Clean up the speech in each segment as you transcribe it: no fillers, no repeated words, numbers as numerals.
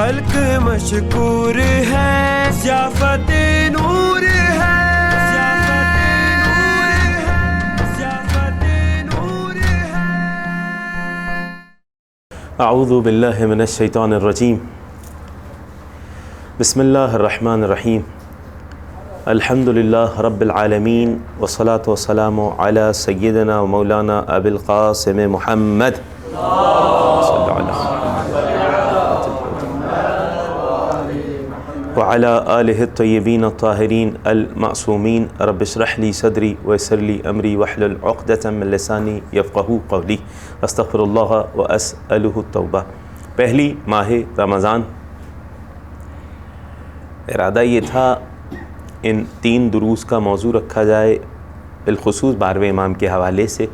خلق مشکور ہے، ضیافت نور ہے، ضیافت نور ہے۔ اعوذ باللہ من الشیطان الرجیم، بسم اللہ الرحمن الرحیم، الحمد للہ رب العالمین، والصلاة والسلام علی سیدنا و مولانا ابی القاسم محمد وعلی آلہ الطیبین الطاہرین المعصومین۔ رب اشرح لی صدری ویسر لی امری واحلل عقدۃ من لسانی یفقہوا قولی۔ استغفر اللہ واسألہ التوبہ۔ پہلی ماہ رمضان، ارادہ یہ تھا ان 3 دروس کا موضوع رکھا جائے، بالخصوص 12ویں امام کے حوالے سے،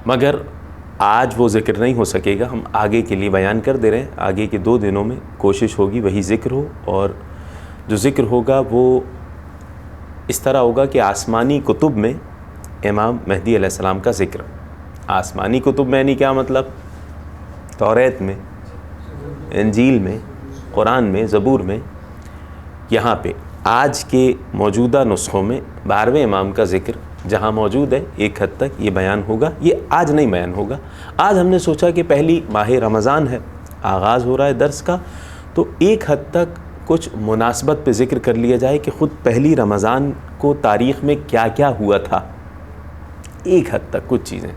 مگر آج وہ ذکر نہیں ہو سکے گا، ہم آگے کے لیے بیان کر دے رہے ہیں۔ آگے کے 2 دنوں میں کوشش ہوگی وہی ذکر ہو، اور جو ذکر ہوگا وہ اس طرح ہوگا کہ آسمانی کتب میں امام مہدی علیہ السلام کا ذکر۔ آسمانی کتب میں یعنی کیا مطلب؟ توریت میں، انجیل میں، قرآن میں، زبور میں، یہاں پہ آج کے موجودہ نسخوں میں 12ویں امام کا ذکر جہاں موجود ہے ایک حد تک یہ بیان ہوگا۔ یہ آج نہیں بیان ہوگا، آج ہم نے سوچا کہ پہلی ماہ رمضان ہے، آغاز ہو رہا ہے درس کا، تو ایک حد تک کچھ مناسبت پہ ذکر کر لیا جائے کہ خود پہلی رمضان کو تاریخ میں کیا کیا ہوا تھا، ایک حد تک کچھ چیزیں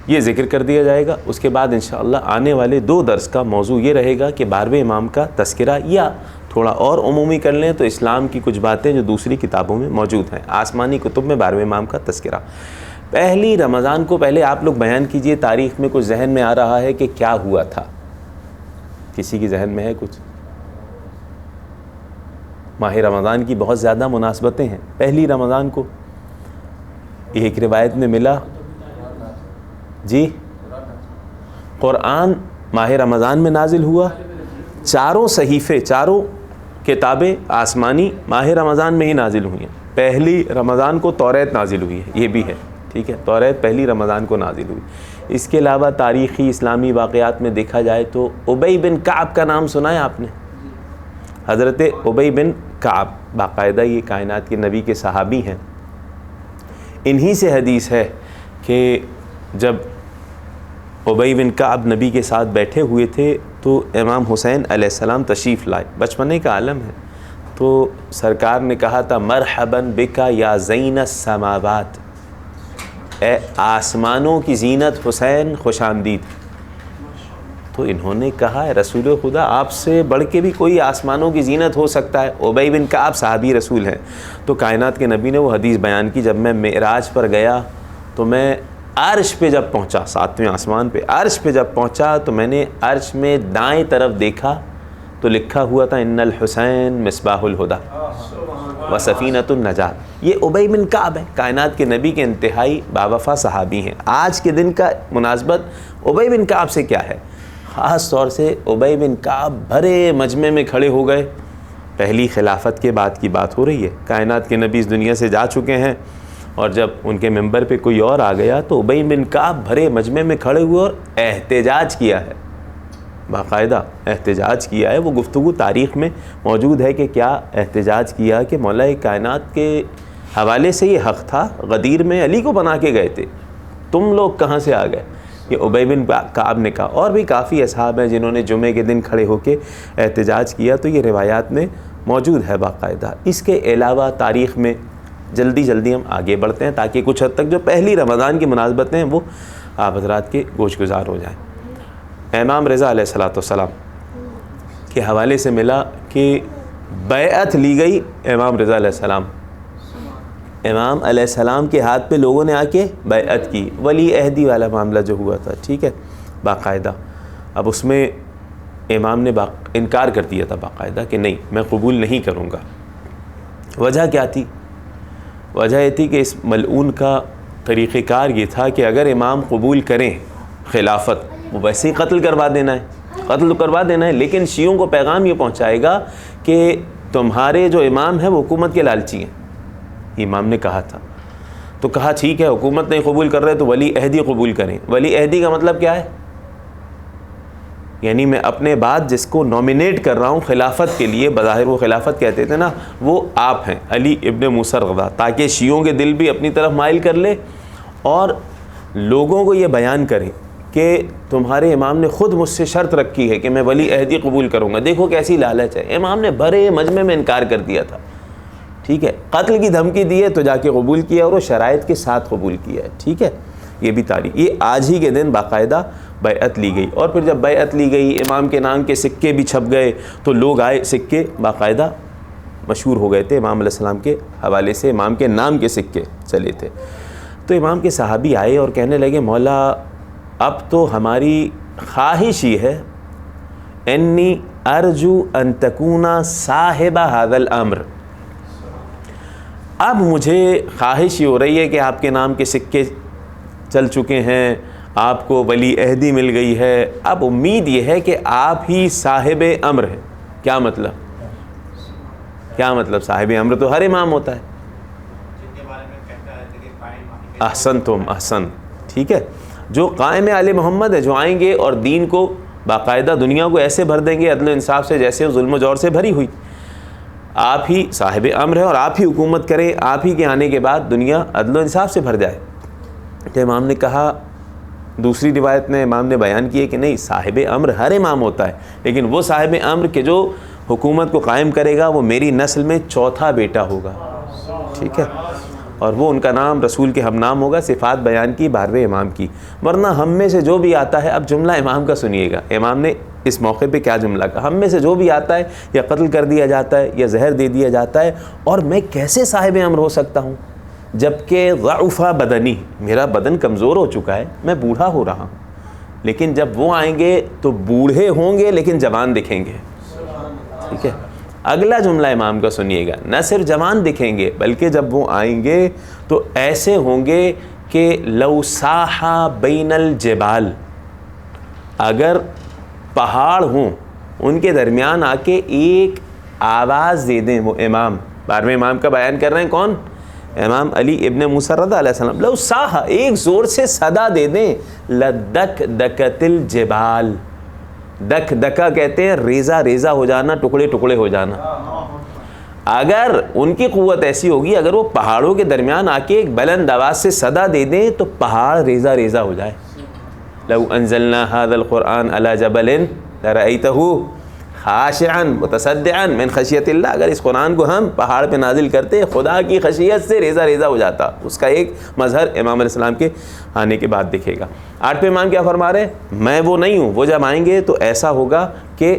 یہ ذکر کر دیا جائے گا۔ اس کے بعد انشاءاللہ آنے والے 2 درس کا موضوع یہ رہے گا کہ 12ویں امام کا تذکرہ، یا تھوڑا اور عمومی کر لیں تو اسلام کی کچھ باتیں جو دوسری کتابوں میں موجود ہیں۔ آسمانی کتب میں 12ویں امام کا تذکرہ۔ پہلی رمضان کو پہلے آپ لوگ بیان کیجئے، تاریخ میں کچھ ذہن میں آ رہا ہے کہ کیا ہوا تھا؟ کسی کی ذہن میں ہے کچھ؟ ماہ رمضان کی بہت زیادہ مناسبتیں ہیں۔ پہلی رمضان کو ایک روایت میں ملا، جی قرآن ماہ رمضان میں نازل ہوا، 4 صحیفے، 4 کتابیں آسمانی ماہ رمضان میں ہی نازل ہوئی ہیں۔ پہلی رمضان کو توریت نازل ہوئی ہے، یہ بھی ہے، ٹھیک ہے، توریت پہلی رمضان کو نازل ہوئی۔ اس کے علاوہ تاریخی اسلامی واقعات میں دیکھا جائے تو ابی بن کعب کا نام سنا ہے آپ نے؟ حضرت ابی بن کعب باقاعدہ یہ کائنات کے نبی کے صحابی ہیں۔ انہی سے حدیث ہے کہ جب ابی بن کعب نبی کے ساتھ بیٹھے ہوئے تھے تو امام حسین علیہ السلام تشریف لائے، بچپنے کا عالم ہے، تو سرکار نے کہا تھا مرحباً بکا یا زین السماوات، اے آسمانوں کی زینت حسین، خوش آمدید۔ تو انہوں نے کہا اے رسول خدا، آپ سے بڑھ کے بھی کوئی آسمانوں کی زینت ہو سکتا ہے؟ ابی بن کعب صحابی رسول ہیں۔ تو کائنات کے نبی نے وہ حدیث بیان کی، جب میں معراج پر گیا تو میں عرش پہ جب پہنچا، 7ویں آسمان پہ، عرش پہ جب پہنچا تو میں نے عرش میں دائیں طرف دیکھا تو لکھا ہوا تھا ان الحسین مصباح الہدی و سفینۃ النجات۔ یہ ابی بن کعب ہے، کائنات کے نبی کے انتہائی باوفا صحابی ہیں۔ آج کے دن کا مناسبت ابی بن کعب سے کیا ہے؟ خاص طور سے ابی بن کعب بھرے مجمع میں کھڑے ہو گئے، پہلی خلافت کے بعد کی بات ہو رہی ہے، کائنات کے نبی اس دنیا سے جا چکے ہیں، اور جب ان کے ممبر پہ کوئی اور آ گیا تو ابی بن کعب بھرے مجمع میں کھڑے ہوئے اور احتجاج کیا ہے، باقاعدہ احتجاج کیا ہے۔ وہ گفتگو تاریخ میں موجود ہے کہ کیا احتجاج کیا کہ مولا کائنات کے حوالے سے یہ حق تھا، غدیر میں علی کو بنا کے گئے تھے، تم لوگ کہاں سے آ گئے؟ یہ ابی بن کعب نے کہا۔ اور بھی کافی اصحاب ہیں جنہوں نے جمعے کے دن کھڑے ہو کے احتجاج کیا، تو یہ روایات میں موجود ہے باقاعدہ۔ اس کے علاوہ تاریخ میں جلدی ہم آگے بڑھتے ہیں تاکہ کچھ حد تک جو پہلی رمضان کی مناسبتیں ہیں وہ آپ حضرات کے گوش گزار ہو جائیں۔ امام رضا علیہ السلام کے حوالے سے ملا کہ بیعت لی گئی امام رضا علیہ السلام، امام علیہ السلام کے ہاتھ پہ لوگوں نے آ کے بیعت کی، ولی عہدی والا معاملہ جو ہوا تھا، ٹھیک ہے، باقاعدہ۔ اب اس میں امام نے انکار کر دیا تھا باقاعدہ کہ نہیں، میں قبول نہیں کروں گا۔ وجہ کیا تھی؟ وجہ یہ تھی کہ اس ملعون کا طریقہ کار یہ تھا کہ اگر امام قبول کریں خلافت، وہ ویسے ہی قتل کروا دینا ہے، قتل کروا دینا ہے، لیکن شیعوں کو پیغام یہ پہنچائے گا کہ تمہارے جو امام ہیں وہ حکومت کے لالچی ہیں۔ امام نے کہا تھا، تو کہا ٹھیک ہے، حکومت نہیں قبول کر رہے تو ولی عہدی قبول کریں۔ ولی عہدی کا مطلب کیا ہے؟ یعنی میں اپنے بعد جس کو نومینیٹ کر رہا ہوں خلافت کے لیے، بظاہر وہ خلافت کہتے تھے نا، وہ آپ ہیں علی ابن موسیٰ الرضا، تاکہ شیعوں کے دل بھی اپنی طرف مائل کر لے اور لوگوں کو یہ بیان کریں کہ تمہارے امام نے خود مجھ سے شرط رکھی ہے کہ میں ولی عہدی قبول کروں گا۔ دیکھو کیسی لالچ ہے، امام نے بڑے مجمع میں انکار کر دیا تھا، ٹھیک ہے، قتل کی دھمکی دی ہے تو جا کے قبول کیا اور وہ شرائط کے ساتھ قبول کیا ہے، ٹھیک ہے۔ یہ بھی تاریخ، یہ آج ہی کے دن باقاعدہ بیعت لی گئی، اور پھر جب بیعت لی گئی امام کے نام کے سکے بھی چھپ گئے تو لوگ آئے، سکے باقاعدہ مشہور ہو گئے تھے امام علیہ السلام کے حوالے سے، امام کے نام کے سکے چلے تھے۔ تو امام کے صحابی آئے اور کہنے لگے مولا اب تو ہماری خواہش ہی ہے، انی ارجو ان تکونا صاحب ھذا الامر، اب مجھے خواہش یہ ہو رہی ہے کہ آپ کے نام کے سکے چل چکے ہیں، آپ کو ولی عہدی مل گئی ہے، اب امید یہ ہے کہ آپ ہی صاحب امر ہیں۔ کیا مطلب؟ کیا مطلب؟ صاحب امر تو ہر امام ہوتا ہے۔ احسن تم احسن، ٹھیک ہے، جو قائم آل محمد ہے، جو آئیں گے اور دین کو باقاعدہ دنیا کو ایسے بھر دیں گے عدل و انصاف سے جیسے ظلم و جور سے بھری ہوئی، آپ ہی صاحب امر ہے اور آپ ہی حکومت کریں، آپ ہی کے آنے کے بعد دنیا عدل و انصاف سے بھر جائے۔ تو امام نے کہا، دوسری روایت میں امام نے بیان کی ہے کہ نہیں، صاحب امر ہر امام ہوتا ہے، لیکن وہ صاحب امر کے جو حکومت کو قائم کرے گا وہ میری نسل میں چوتھا بیٹا ہوگا، ٹھیک ہے، اور وہ ان کا نام رسول کے ہم نام ہوگا۔ صفات بیان کی 12ویں امام کی، ورنہ ہم میں سے جو بھی آتا ہے، اب جملہ امام کا سنیے گا، امام نے اس موقع پہ کیا جملہ کہا، ہم میں سے جو بھی آتا ہے یا قتل کر دیا جاتا ہے یا زہر دے دیا جاتا ہے، اور میں کیسے صاحب امر ہو سکتا ہوں جبکہ ضعف بدنی، میرا بدن کمزور ہو چکا ہے، میں بوڑھا ہو رہا ہوں، لیکن جب وہ آئیں گے تو بوڑھے ہوں گے لیکن جوان دکھیں گے، ٹھیک ہے۔ اگلا جملہ امام کا سنیے گا، نہ صرف جوان دکھیں گے بلکہ جب وہ آئیں گے تو ایسے ہوں گے کہ لو ساحا بین الجبال، اگر پہاڑ ہوں ان کے درمیان آ کے ایک آواز دے دیں وہ امام، 12ویں امام کا بیان کر رہے ہیں، کون؟ امام علی ابن موسیٰ الرضا علیہ السلام، لو ساحا، ایک زور سے صدا دے دیں، لدک دکت الجبال، دک دکا کہتے ہیں ریزہ ریزہ ہو جانا، ٹکڑے ٹکڑے ہو جانا۔ اگر ان کی قوت ایسی ہوگی، اگر وہ پہاڑوں کے درمیان آ کے ایک بلند آواز سے صدا دے دیں تو پہاڑ ریزہ ریزہ ہو جائے۔ لو انزلنا هذا القرآن على جبل لرأيته خاشعا متصدعا من خشیت اللہ، اگر اس قرآن کو ہم پہاڑ پہ نازل کرتے خدا کی خشیت سے ریزہ ریزہ ہو جاتا۔ اس کا ایک مظہر امام علیہ السلام کے آنے کے بعد دکھے گا۔ 8ویں امام کیا فرما رہے ہیں؟ میں وہ نہیں ہوں، وہ جب آئیں گے تو ایسا ہوگا کہ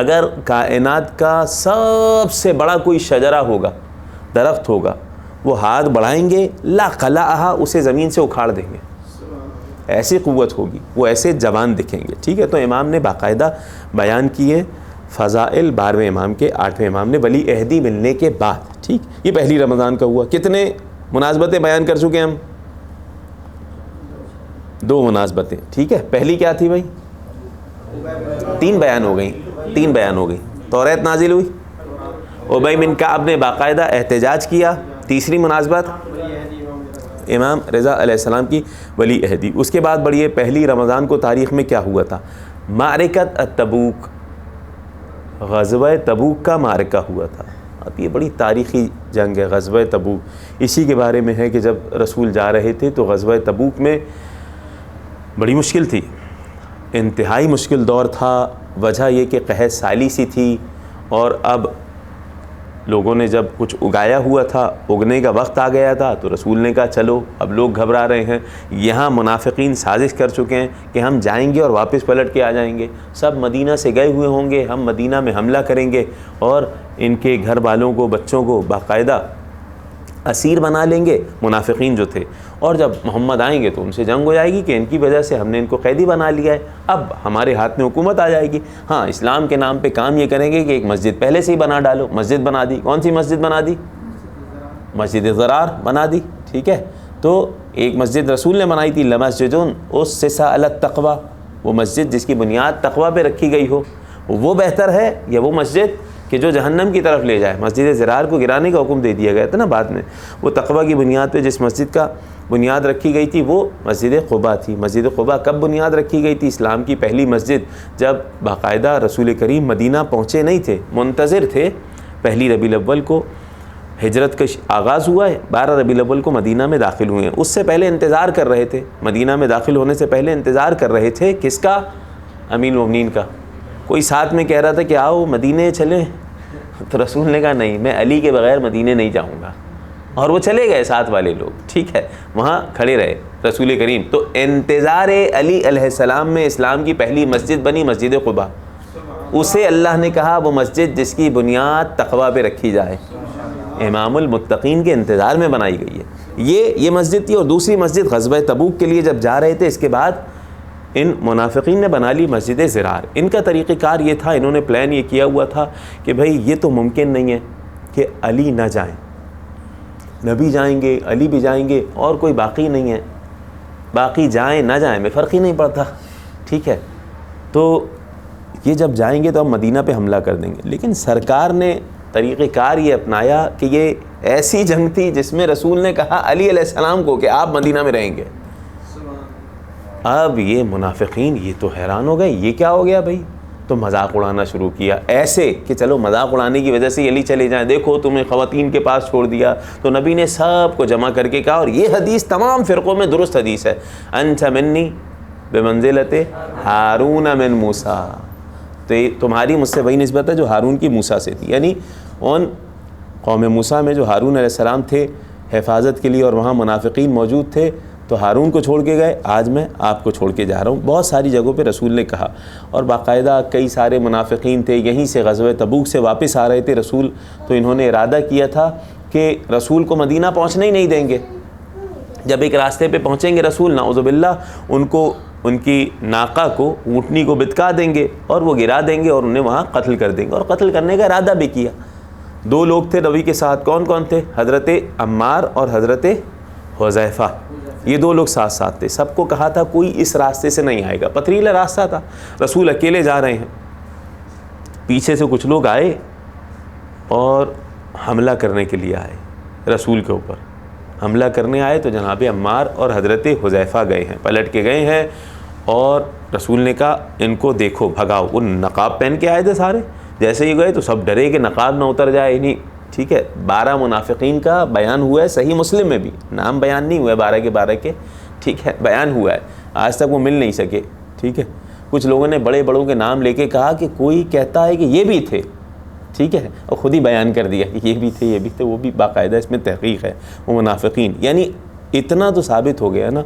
اگر کائنات کا سب سے بڑا کوئی شجرہ ہوگا، درخت ہوگا، وہ ہاتھ بڑھائیں گے لا قلعہا، اسے زمین سے اکھاڑ دیں گے، ایسی قوت ہوگی، وہ ایسے جوان دکھیں گے، ٹھیک ہے۔ تو امام نے باقاعدہ بیان کیے فضائل 12ویں امام کے، 8ویں امام نے ولی عہدی ملنے کے بعد، ٹھیک۔ یہ پہلی رمضان کا ہوا۔ کتنے مناسبتیں بیان کر چکے ہم؟ 2 مناسبتیں، ٹھیک ہے۔ پہلی کیا تھی بھائی؟ 3 بیان ہو گئی، توریت نازل ہوئی، ابی بن کعب نے باقاعدہ احتجاج کیا، تیسری مناسبت امام رضا علیہ السلام کی ولی عہدی۔ اس کے بعد بڑھیے پہلی رمضان کو تاریخ میں کیا ہوا تھا؟ معرکت التبوک، غزوہ تبوک کا معرکہ ہوا تھا۔ اب یہ بڑی تاریخی جنگ ہے غزوہ تبوک، اسی کے بارے میں ہے کہ جب رسول جا رہے تھے تو غزوہ تبوک میں بڑی مشکل تھی، انتہائی مشکل دور تھا۔ وجہ یہ کہ قحط سالی سی تھی، اور اب لوگوں نے جب کچھ اگایا ہوا تھا، اگنے کا وقت آ گیا تھا، تو رسول نے کہا چلو اب لوگ گھبرا رہے ہیں، یہاں منافقین سازش کر چکے ہیں کہ ہم جائیں گے اور واپس پلٹ کے آ جائیں گے، سب مدینہ سے گئے ہوئے ہوں گے، ہم مدینہ میں حملہ کریں گے اور ان کے گھر والوں کو، بچوں کو باقاعدہ اسیر بنا لیں گے منافقین جو تھے، اور جب محمد آئیں گے تو ان سے جنگ ہو جائے گی کہ ان کی وجہ سے ہم نے ان کو قیدی بنا لیا ہے، اب ہمارے ہاتھ میں حکومت آ جائے گی۔ ہاں، اسلام کے نام پہ کام یہ کریں گے کہ ایک مسجد پہلے سے ہی بنا ڈالو، مسجد بنا دی۔ کون سی مسجد بنا دی؟ مسجد ضرار بنا دی، ٹھیک ہے۔ تو ایک مسجد رسول نے بنائی تھی، لمسجد اسس علی التقوی، وہ مسجد جس کی بنیاد تقوی پہ رکھی گئی ہو، وہ بہتر ہے یا وہ مسجد کہ جو جہنم کی طرف لے جائے. مسجد زرار کو گرانے کا حکم دے دیا گیا تھا نا بعد میں. وہ تقویٰ کی بنیاد پہ جس مسجد کا بنیاد رکھی گئی تھی وہ مسجد قباء تھی. مسجد قباء کب بنیاد رکھی گئی تھی؟ اسلام کی پہلی مسجد جب باقاعدہ رسول کریم مدینہ پہنچے نہیں تھے, منتظر تھے. پہلی ربیع الاول کو ہجرت کا آغاز ہوا ہے, 12 ربیع الاول کو مدینہ میں داخل ہوئے ہیں. اس سے پہلے انتظار کر رہے تھے, مدینہ میں داخل ہونے سے پہلے انتظار کر رہے تھے. کس کا؟ امیر المومنین کا. کوئی ساتھ میں کہہ رہا تھا کہ آؤ مدینہ چلیں, تو رسول نے کہا نہیں, میں علی کے بغیر مدینہ نہیں جاؤں گا. اور وہ چلے گئے ساتھ والے لوگ, ٹھیک ہے, وہاں کھڑے رہے رسول کریم. تو انتظار علی علیہ السلام میں اسلام کی پہلی مسجد بنی مسجد قباء. اسے اللہ نے کہا وہ مسجد جس کی بنیاد تقویٰ پہ رکھی جائے, امام المتقین کے انتظار میں بنائی گئی ہے. یہ مسجد تھی. اور دوسری مسجد غزوہ تبوک کے لیے جب جا رہے تھے, اس کے بعد ان منافقین نے بنا لی مسجد زرار. ان کا طریقہ کار یہ تھا, انہوں نے پلان یہ کیا ہوا تھا کہ بھئی یہ تو ممکن نہیں ہے کہ علی نہ جائیں, نبی جائیں گے, علی بھی جائیں گے, اور کوئی باقی نہیں ہے. باقی جائیں نہ جائیں میں فرق ہی نہیں پڑتا, ٹھیک ہے. تو یہ جب جائیں گے تو ہم مدینہ پہ حملہ کر دیں گے. لیکن سرکار نے طریقہ کار یہ اپنایا کہ یہ ایسی جنگ تھی جس میں رسول نے کہا علی علیہ السلام کو کہ آپ مدینہ میں رہیں گے. اب یہ منافقین یہ تو حیران ہو گئے, یہ کیا ہو گیا بھائی؟ تو مذاق اڑانا شروع کیا, ایسے کہ چلو مذاق اڑانے کی وجہ سے علی چلے جائیں, دیکھو تمہیں خواتین کے پاس چھوڑ دیا. تو نبی نے سب کو جمع کر کے کہا, اور یہ حدیث تمام فرقوں میں درست حدیث ہے, انت منی بمنزلت ہارون من موسیٰ, تو تمہاری مجھ سے وہی نسبت ہے جو ہارون کی موسیٰ سے تھی. یعنی ان قوم موسیٰ میں جو ہارون علیہ السلام تھے حفاظت کے لیے, اور وہاں منافقین موجود تھے, تو ہارون کو چھوڑ کے گئے, آج میں آپ کو چھوڑ کے جا رہا ہوں. بہت ساری جگہوں پہ رسول نے کہا. اور باقاعدہ کئی سارے منافقین تھے, یہیں سے غزوہ تبوک سے واپس آ رہے تھے رسول, تو انہوں نے ارادہ کیا تھا کہ رسول کو مدینہ پہنچنے ہی نہیں دیں گے. جب ایک راستے پہ پہنچیں گے رسول, نعوذ باللہ, ان کو ان کی ناقہ کو, اونٹنی کو بتکا دیں گے اور وہ گرا دیں گے اور انہیں وہاں قتل کر دیں گے. اور قتل کرنے کا ارادہ بھی کیا. 2 لوگ تھے نبی کے ساتھ, کون کون تھے؟ حضرت عمار اور حضرت حذیفہ. یہ 2 لوگ ساتھ ساتھ تھے. سب کو کہا تھا کوئی اس راستے سے نہیں آئے گا, پتھریلا راستہ تھا, رسول اکیلے جا رہے ہیں. پیچھے سے کچھ لوگ آئے اور حملہ کرنے کے لیے آئے رسول کے اوپر. حملہ کرنے آئے تو جناب عمار اور حضرت حذیفہ گئے ہیں, پلٹ کے گئے ہیں, اور رسول نے کہا ان کو دیکھو بھگاؤ. وہ نقاب پہن کے آئے تھے سارے, جیسے ہی گئے تو سب ڈرے کہ نقاب نہ اتر جائے. نہیں, ٹھیک ہے, 12 منافقین کا بیان ہوا ہے صحیح مسلم میں بھی, نام بیان نہیں ہوا ہے 12 کے 12 کے, ٹھیک ہے, بیان ہوا ہے. آج تک وہ مل نہیں سکے, ٹھیک ہے. کچھ لوگوں نے بڑے بڑوں کے نام لے کے کہا کہ کوئی کہتا ہے کہ یہ بھی تھے, ٹھیک ہے, اور خود ہی بیان کر دیا کہ یہ بھی تھے, یہ بھی تھے, وہ بھی. باقاعدہ اس میں تحقیق ہے. وہ منافقین, یعنی اتنا تو ثابت ہو گیا نا,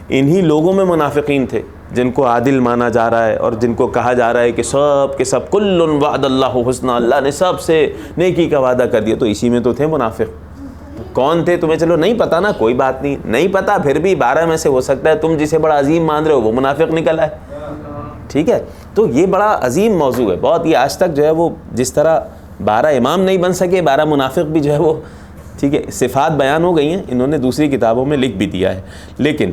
انہی لوگوں میں منافقین تھے جن کو عادل مانا جا رہا ہے, اور جن کو کہا جا رہا ہے کہ سب کے سب کل وعد اللہ حسنہ, اللہ نے سب سے نیکی کا وعدہ کر دیا. تو اسی میں تو تھے منافق. کون تھے تمہیں چلو نہیں پتہ نا, کوئی بات نہیں, نہیں پتہ, پھر بھی 12 میں سے ہو سکتا ہے تم جسے بڑا عظیم مان رہے ہو وہ منافق نکل آئے, ٹھیک ہے. تو یہ بڑا عظیم موضوع ہے بہت. یہ آج تک جو ہے وہ جس طرح 12 امام نہیں بن سکے, 12 منافق بھی جو ہے وہ, ٹھیک ہے, صفات بیان ہو گئی ہیں, انہوں نے دوسری کتابوں میں لکھ بھی دیا ہے. لیکن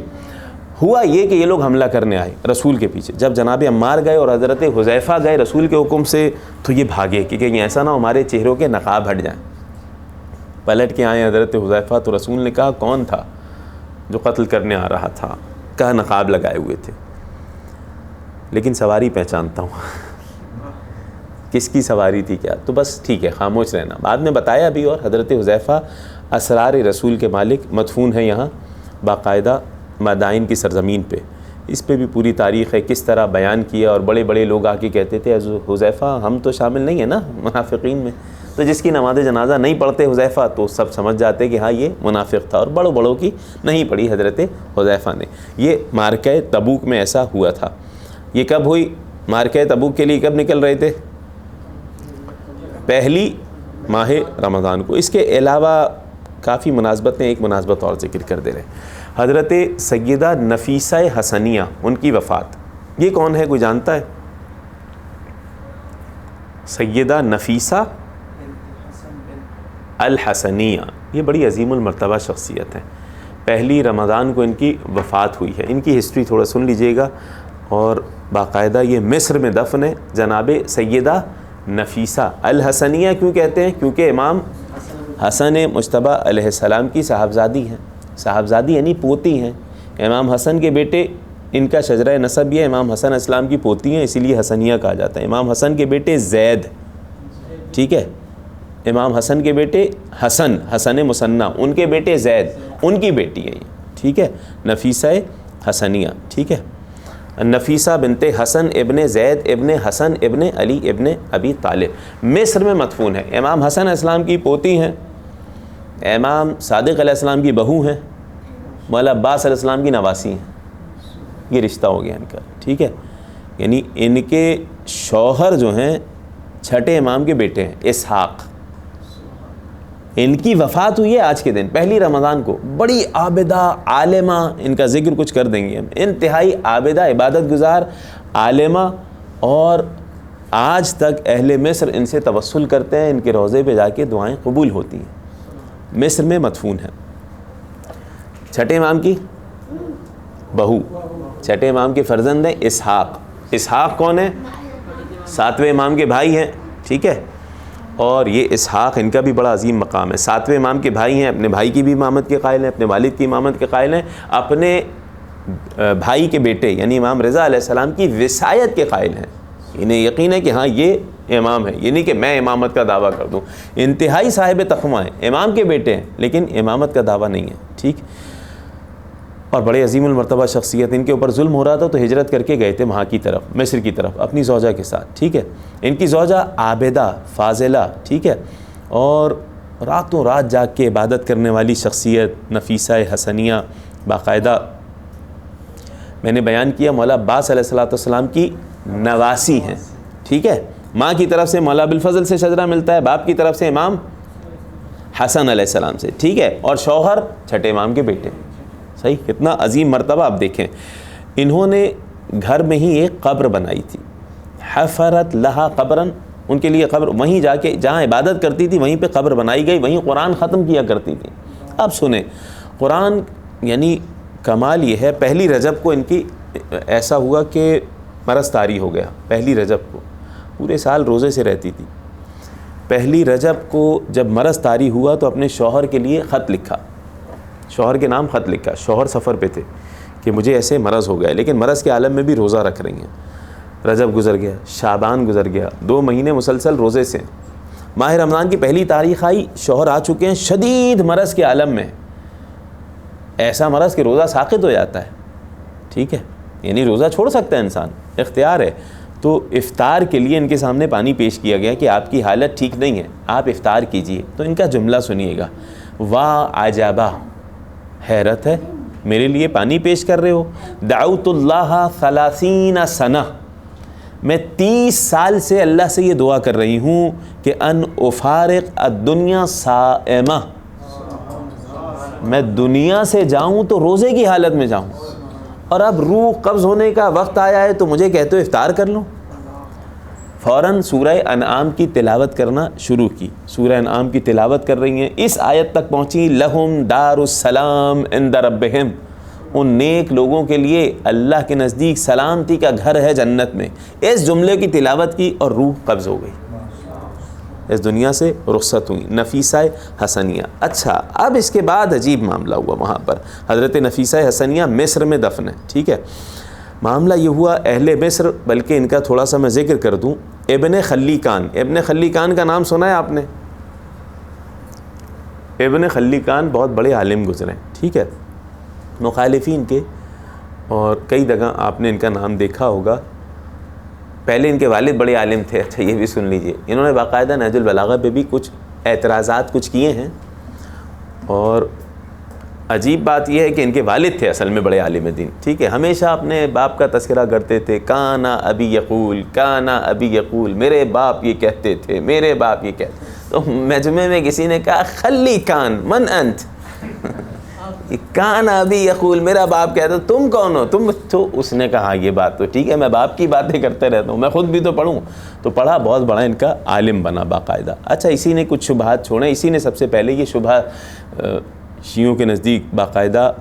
ہوا یہ کہ یہ لوگ حملہ کرنے آئے رسول کے پیچھے. جب جناب عمار گئے اور حضرت حذیفہ گئے رسول کے حکم سے, تو یہ بھاگے کہ کہیں ایسا نہ ہمارے چہروں کے نقاب ہٹ جائیں. پلٹ کے آئے حضرت حذیفہ, تو رسول نے کہا کون تھا جو قتل کرنے آ رہا تھا؟ کہا نقاب لگائے ہوئے تھے. لیکن سواری پہچانتا ہوں. کس کی سواری تھی کیا؟ تو بس ٹھیک ہے, خاموش رہنا. بعد میں بتایا بھی. اور حضرت حذیفہ اسرار رسول کے مالک, مدفون ہے یہاں باقاعدہ مدائن کی سرزمین پہ. اس پہ بھی پوری تاریخ ہے, کس طرح بیان کیا. اور بڑے بڑے لوگ آ کے کہتے تھے حذیفہ ہم تو شامل نہیں ہیں نا منافقین میں, تو جس کی نماز جنازہ نہیں پڑھتے حذیفہ تو سب سمجھ جاتے کہ ہاں یہ منافق تھا. اور بڑوں بڑوں کی نہیں پڑھی حضرت حذیفہ نے. یہ معرکہ تبوک میں ایسا ہوا تھا. یہ کب ہوئی؟ معرکہ تبوک کے لیے کب نکل رہے تھے؟ پہلی ماہ رمضان کو. اس کے علاوہ کافی مناسبتیں, ایک مناسبت اور ذکر کر دے رہے ہیں. حضرت سیدہ نفیسہ حسنیہ, ان کی وفات. یہ کون ہے, کوئی جانتا ہے؟ سیدہ نفیسہ الحسنیہ, یہ بڑی عظیم المرتبہ شخصیت ہے. پہلی رمضان کو ان کی وفات ہوئی ہے. ان کی ہسٹری تھوڑا سن لیجئے گا. اور باقاعدہ یہ مصر میں دفن ہے. جناب سیدہ نفیسہ الحسنیہ کیوں کہتے ہیں؟ کیونکہ امام حسن مجتبیٰ علیہ السلام کی صاحبزادی ہیں. صاحبزادی یعنی پوتی ہیں. امام حسن کے بیٹے، ان کا شجرہ نسب یہ امام حسن اسلام کی پوتی ہیں، اسی لیے حسنیہ کہا جاتا ہے. امام حسن کے بیٹے زید، ٹھیک ہے، امام حسن کے بیٹے حسن مثنی، ان کے بیٹے زید، ان کی بیٹی ہے یہ، ٹھیک ہے، نفیسہ حسنیہ، ٹھیک ہے. نفیسہ بنت حسن ابن زید ابن حسن ابن علی ابن ابی طالب، مصر میں مدفون ہے. امام حسن اسلام کی پوتی ہیں، امام صادق علیہ السلام کی بہو ہیں، مولا عباس علیہ السلام کی نواسی ہیں. یہ رشتہ ہو گیا ان کا، ٹھیک ہے. یعنی ان کے شوہر جو ہیں چھٹے امام کے بیٹے ہیں، اسحاق. ان کی وفات ہوئی ہے آج کے دن، پہلی رمضان کو. بڑی عابدہ عالمہ، ان کا ذکر کچھ کر دیں گے ہم. انتہائی عابدہ، عبادت گزار عالمہ، اور آج تک اہل مصر ان سے توسل کرتے ہیں، ان کے روضے پہ جا کے دعائیں قبول ہوتی ہیں. مصر میں مدفون ہے. چھٹے امام کی بہو، چھٹے امام کے فرزند ہیں اسحاق. اسحاق کون ہے؟ ساتویں امام کے بھائی ہیں، ٹھیک ہے. اور یہ اسحاق، ان کا بھی بڑا عظیم مقام ہے. ساتویں امام کے بھائی ہیں، اپنے بھائی کی بھی امامت کے قائل ہیں، اپنے والد کی امامت کے قائل ہیں، اپنے بھائی کے بیٹے یعنی امام رضا علیہ السلام کی وصایت کے قائل ہیں. انہیں یقین ہے کہ ہاں یہ امام ہے، یہ نہیں کہ میں امامت کا دعویٰ کر دوں. انتہائی صاحب تقویٰ ہیں، امام کے بیٹے ہیں، لیکن امامت کا دعویٰ نہیں ہے، ٹھیک. اور بڑے عظیم المرتبہ شخصیت. ان کے اوپر ظلم ہو رہا تھا تو ہجرت کر کے گئے تھے وہاں کی طرف، مصر کی طرف، اپنی زوجہ کے ساتھ، ٹھیک ہے. ان کی زوجہ عابدہ فاضلہ، ٹھیک ہے، اور راتوں رات جاگ کے عبادت کرنے والی شخصیت، نفیسہ حسنیہ. باقاعدہ میں نے بیان کیا مولا عباس علیہ السلام کی نواسی ہیں، ٹھیک ہے. ماں کی طرف سے مولا ابوالفضل سے شجرہ ملتا ہے، باپ کی طرف سے امام حسن علیہ السلام سے، ٹھیک ہے. اور شوہر چھٹے امام کے بیٹے. صحیح، کتنا عظیم مرتبہ. آپ دیکھیں، انہوں نے گھر میں ہی ایک قبر بنائی تھی. حفرت لہا قبرن، ان کے لیے قبر، وہیں جا کے جہاں عبادت کرتی تھی وہیں پہ قبر بنائی گئی، وہیں قرآن ختم کیا کرتی تھی. اب سنیں، قرآن یعنی کمال یہ ہے، پہلی رجب کو ان کی ایسا ہوا کہ مرض طاری ہو گیا. پہلی رجب کو پورے سال روزے سے رہتی تھی. پہلی رجب کو جب مرض طاری ہوا تو اپنے شوہر کے لیے خط لکھا، شوہر کے نام خط لکھا. شوہر سفر پہ تھے کہ مجھے ایسے مرض ہو گیا، لیکن مرض کے عالم میں بھی روزہ رکھ رہی ہیں. رجب گزر گیا، شعبان گزر گیا، 2 مہینے مسلسل روزے سے. ماہ رمضان کی پہلی تاریخ آئی، شوہر آ چکے ہیں شدید مرض کے عالم میں، ایسا مرض کہ روزہ ساقط ہو جاتا ہے، ٹھیک ہے. یعنی روزہ چھوڑ سکتا ہے انسان، اختیار ہے. تو افطار کے لیے ان کے سامنے پانی پیش کیا گیا کہ آپ کی حالت ٹھیک نہیں ہے، آپ افطار کیجئے. تو ان کا جملہ سنیے گا، واہ عجبہ، حیرت ہے، میرے لیے پانی پیش کر رہے ہو. دعوت اللہ 30 سنہ، میں 30 سال سے اللہ سے یہ دعا کر رہی ہوں کہ ان افارق الدنیا صائمہ، میں دنیا سے جاؤں تو روزے کی حالت میں جاؤں، اور اب روح قبض ہونے کا وقت آیا ہے تو مجھے کہتے ہو افطار کر لوں. فوراً سورہ انعام کی تلاوت کرنا شروع کی. سورہ انعام کی تلاوت کر رہی ہیں، اس آیت تک پہنچی، لہم دار السلام عند ربہم، ان نیک لوگوں کے لیے اللہ کے نزدیک سلامتی کا گھر ہے جنت میں. اس جملے کی تلاوت کی اور روح قبض ہو گئی، اس دنیا سے رخصت ہوئی. نفیسہ حسنیہ. اچھا، اب اس کے بعد عجیب معاملہ ہوا. وہاں پر حضرت نفیسہ حسنیہ مصر میں دفن ہے، ٹھیک ہے. معاملہ یہ ہوا، اہل مصر، بلکہ ان کا تھوڑا سا میں ذکر کر دوں. ابن خلیقان، ابن خلیقان کا نام سنا ہے آپ نے؟ ابن خلیقان بہت بڑے عالم گزرے، ٹھیک ہے، مخالفین کے، اور کئی جگہ آپ نے ان کا نام دیکھا ہوگا. پہلے ان کے والد بڑے عالم تھے. اچھا یہ بھی سن لیجئے، انہوں نے باقاعدہ نہج البلاغہ پہ بھی کچھ اعتراضات کچھ کیے ہیں. اور عجیب بات یہ ہے کہ ان کے والد تھے اصل میں بڑے عالم دین، ٹھیک ہے. ہمیشہ اپنے باپ کا تذکرہ کرتے تھے، کانا ابی یقول، کانا ابی یقول، میرے باپ یہ کہتے تھے، میرے باپ یہ کہتے. تو مجمع میں کسی نے کہا خلی کان من انت، کان ابی یقول، میرا باپ کہتا، تم کون ہو تم؟ تو اس نے کہا یہ بات تو ٹھیک ہے، میں باپ کی باتیں کرتے رہتا ہوں، میں خود بھی تو پڑھوں. تو پڑھا، بہت بڑا ان کا عالم بنا باقاعدہ. اچھا، اسی نے کچھ شبہات چھوڑے. اسی نے سب سے پہلے یہ شبہ شیعوں کے نزدیک باقاعدہ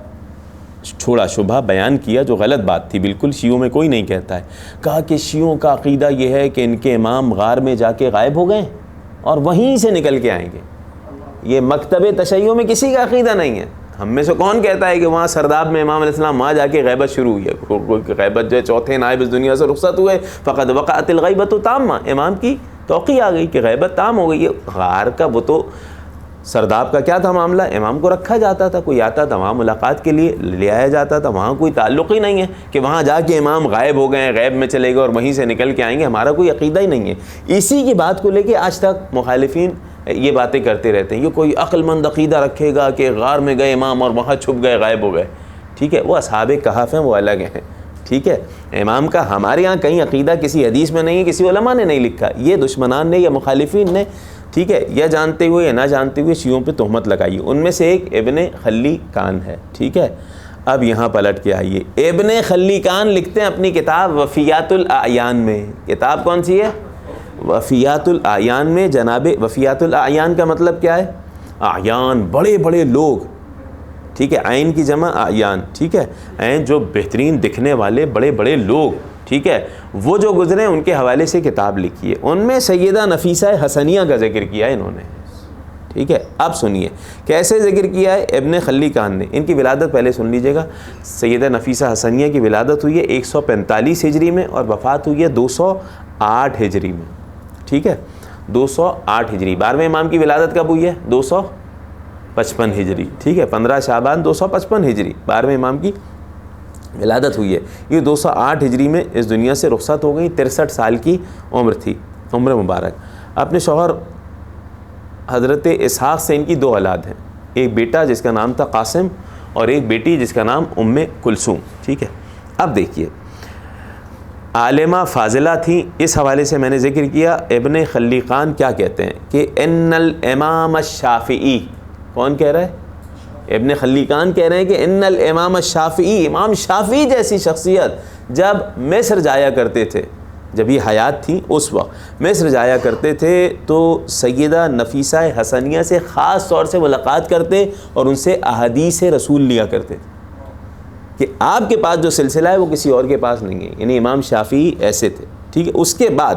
چھوڑا شبہ بیان کیا جو غلط بات تھی، بالکل شیعوں میں کوئی نہیں کہتا ہے. کہا کہ شیعوں کا عقیدہ یہ ہے کہ ان کے امام غار میں جا کے غائب ہو گئے اور وہیں سے نکل کے آئیں گے. یہ مکتب تشیع میں کسی کا عقیدہ نہیں ہے. ہم میں سے کون کہتا ہے کہ وہاں سرداب میں امام علیہ السلام وہاں جا کے غیبت شروع ہوئی ہے؟ غیبت جو ہے چوتھے نائب اس دنیا سے رخصت ہوئے، فقد وقعت الغیبۃ تامہ، امام کی توقع آ گئی کہ غیبت تام ہو گئی ہے. غار کا وہ تو سرداب کا کیا تھا معاملہ، امام کو رکھا جاتا تھا، کوئی آتا تھا وہاں ملاقات کے لیے لے آیا جاتا تھا، وہاں کوئی تعلق ہی نہیں ہے کہ وہاں جا کے امام غائب ہو گئے، غیب میں چلے گئے اور وہیں سے نکل کے آئیں گے. ہمارا کوئی عقیدہ ہی نہیں ہے. اسی کی بات کو لے کے آج تک مخالفین یہ باتیں کرتے رہتے ہیں. یہ کوئی عقل مند عقیدہ رکھے گا کہ غار میں گئے امام اور وہاں چھپ گئے، غائب ہو گئے. ٹھیک ہے، وہ اصحاب کہف ہیں، وہ الگ ہیں. ٹھیک ہے، امام کا ہمارے ہاں کہیں عقیدہ کسی حدیث میں نہیں ہے، کسی علماء نے نہیں لکھا. یہ دشمنان نے یا مخالفین نے، ٹھیک ہے، یا جانتے ہوئے یا نہ جانتے ہوئے شیعوں پہ تہمت لگائی. ان میں سے ایک ابن خلیقان ہے. ٹھیک ہے، اب یہاں پلٹ کے آئیے. ابن خلیقان لکھتے ہیں اپنی کتاب وفیات الاعیان میں. کتاب کون سی ہے؟ وفیات الاعیان میں. جناب وفیات الاعیان کا مطلب کیا ہے؟ اعیان، بڑے بڑے لوگ. ٹھیک ہے، عین کی جمع اعیان. ٹھیک ہے، عین جو بہترین دکھنے والے بڑے بڑے لوگ. ٹھیک ہے، وہ جو گزرے ان کے حوالے سے کتاب لکھی ہے. ان میں سیدہ نفیسہ حسنیہ کا ذکر کیا ہے انہوں نے. ٹھیک ہے، اب سنیے کیسے ذکر کیا ہے ابن خلیقان نے. ان کی ولادت پہلے سن لیجئے گا. سیدہ نفیسہ حسنیہ کی ولادت ہوئی ہے 145 ہجری میں اور وفات ہوئی ہے 208 ہجری میں. ٹھیک ہے، 208 ہجری. 12ویں امام کی ولادت کب ہوئی ہے؟ 255 ہجری. ٹھیک ہے، 15 شعبان 255 ہجری 12ویں امام کی ولادت ہوئی ہے. یہ 208 ہجری میں اس دنیا سے رخصت ہو گئی. 63 سال کی عمر تھی، عمر مبارک. اپنے شوہر حضرت اسحاق سے ان کی 2 اولاد ہیں. ایک بیٹا جس کا نام تھا قاسم اور ایک بیٹی جس کا نام ام کلثوم. ٹھیک ہے، اب دیکھیے عالمہ فاضلہ تھیں. اس حوالے سے میں نے ذکر کیا. ابن خلیقان کیا کہتے ہیں کہ ان الامام الشافعی. کون کہہ رہا ہے؟ ابن خلیقان کہہ رہے ہیں کہ ان الامام الشافعی، امام شافعی جیسی شخصیت جب مصر جایا کرتے تھے، جب یہ حیات تھی اس وقت مصر جایا کرتے تھے تو سیدہ نفیسہ حسنیہ سے خاص طور سے ملاقات کرتے اور ان سے احادیث رسول لیا کرتے تھے کہ آپ کے پاس جو سلسلہ ہے وہ کسی اور کے پاس نہیں ہے. یعنی امام شافعی ایسے تھے. ٹھیک ہے، اس کے بعد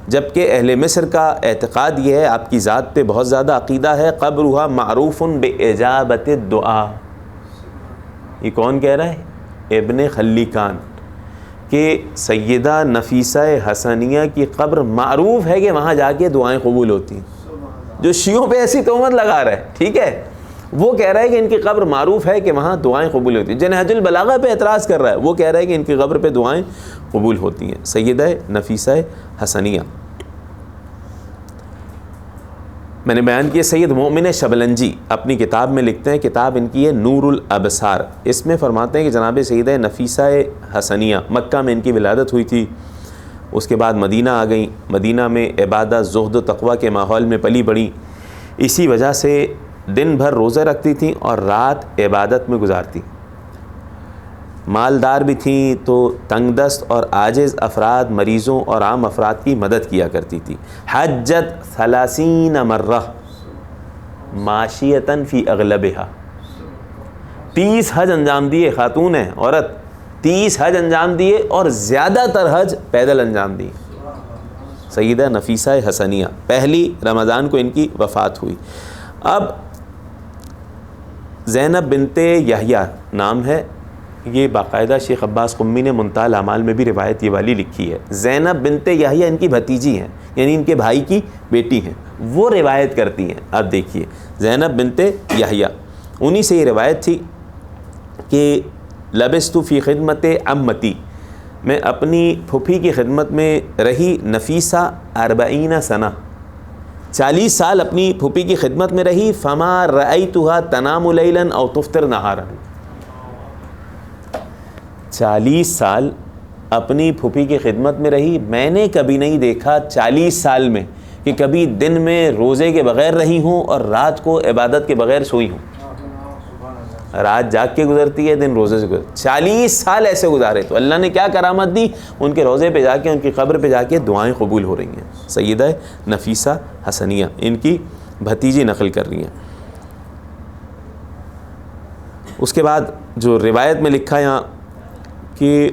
جب کہ اہل مصر کا اعتقاد یہ ہے، آپ کی ذات پہ بہت زیادہ عقیدہ ہے، قبرھا معروف باجابت الدعاء. یہ کون کہہ رہا ہے؟ ابن خلیقان. کہ سیدہ نفیسہ حسنیہ کی قبر معروف ہے کہ وہاں جا کے دعائیں قبول ہوتی ہیں. جو شیعوں پہ ایسی تہمت لگا رہا ہے، ٹھیک ہے، وہ کہہ رہا ہے کہ ان کی قبر معروف ہے کہ وہاں دعائیں قبول ہوتی ہیں. جو نہج البلاغہ پہ اعتراض کر رہا ہے وہ کہہ رہا ہے کہ ان کی قبر پہ دعائیں قبول ہوتی ہیں. سیدہ نفیسہ حسنیہ میں نے بیان کیا. سید مومن شبلنجی اپنی کتاب میں لکھتے ہیں، کتاب ان کی ہے نور الابصار. اس میں فرماتے ہیں کہ جناب سیدہ نفیسہ حسنیہ مکہ میں ان کی ولادت ہوئی تھی. اس کے بعد مدینہ آ گئیں. مدینہ میں عبادت، زہد و تقوی کے ماحول میں پلی بڑھی. اسی وجہ سے دن بھر روزے رکھتی تھیں اور رات عبادت میں گزارتی. مالدار بھی تھیں تو تنگ دست اور عاجز افراد، مریضوں اور عام افراد کی مدد کیا کرتی تھی. حجت 30 مرہ ماشیتاً فی اغلبہا. 30 حج انجام دیے. خاتون ہیں، عورت، 30 حج انجام دیے اور زیادہ تر حج پیدل انجام دیے. سیدہ نفیسہ حسنیہ. پہلی رمضان کو ان کی وفات ہوئی. اب زینب بنت یحییٰ نام ہے. یہ باقاعدہ شیخ عباس قمی نے منتہی الاعمال میں بھی روایت یہ والی لکھی ہے. زینب بنت یحییٰ ان کی بھتیجی ہیں، یعنی ان کے بھائی کی بیٹی ہیں. وہ روایت کرتی ہیں. اب دیکھیے زینب بنت یحییٰ، انہی سے یہ روایت تھی کہ لبست فی خدمت عمتی، میں اپنی پھوپھی کی خدمت میں رہی. نفیسہ 40 سنہ، 40 سال اپنی پھوپھی کی خدمت میں رہی. فما رأیتها تنام لیلا او تفطر نہارا. 40 سال اپنی پھوپھی کی خدمت میں رہی. میں نے کبھی نہیں دیکھا 40 سال میں کہ کبھی دن میں روزے کے بغیر رہی ہوں اور رات کو عبادت کے بغیر سوئی ہوں. رات جاگ کے گزرتی ہے، دن روزے سے گزرتی. 40 سال ایسے گزارے تو اللہ نے کیا کرامت دی. ان کے روزے پہ جا کے، ان کی قبر پہ جا کے دعائیں قبول ہو رہی ہیں. سیدہ نفیسہ حسنیہ ان کی بھتیجی نقل کر رہی ہیں. اس کے بعد جو روایت میں لکھا یہاں کہ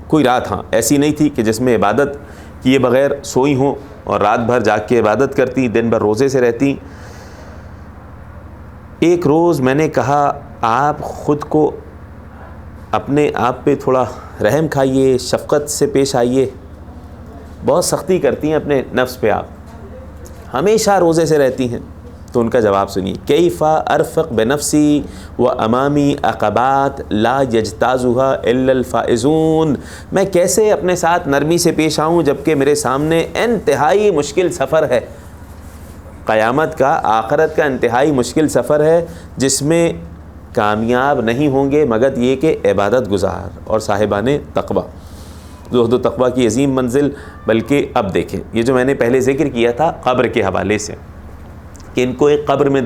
کوئی رات ہاں ایسی نہیں تھی کہ جس میں عبادت کیے بغیر سوئی ہوں اور رات بھر جاگ کے عبادت کرتی، دن بھر روزے سے رہتی. ایک روز میں نے کہا آپ خود کو اپنے آپ پہ تھوڑا رحم کھائیے، شفقت سے پیش آئیے، بہت سختی کرتی ہیں اپنے نفس پہ، آپ ہمیشہ روزے سے رہتی ہیں. تو ان کا جواب سنیے، کیف ارفق بنفسی و امامی عقبات لا یجتازها الا الفائزون، میں کیسے اپنے ساتھ نرمی سے پیش آؤں جبکہ میرے سامنے انتہائی مشکل سفر ہے، قیامت کا، آخرت کا انتہائی مشکل سفر ہے جس میں کامیاب نہیں ہوں گے مگر یہ کہ عبادت گزار اور صاحبان تقویٰ، زہد و تقویٰ کی عظیم منزل. بلکہ اب دیکھیں یہ جو میں نے پہلے ذکر کیا تھا قبر کے حوالے سے کہ ان کو ایک قبر میں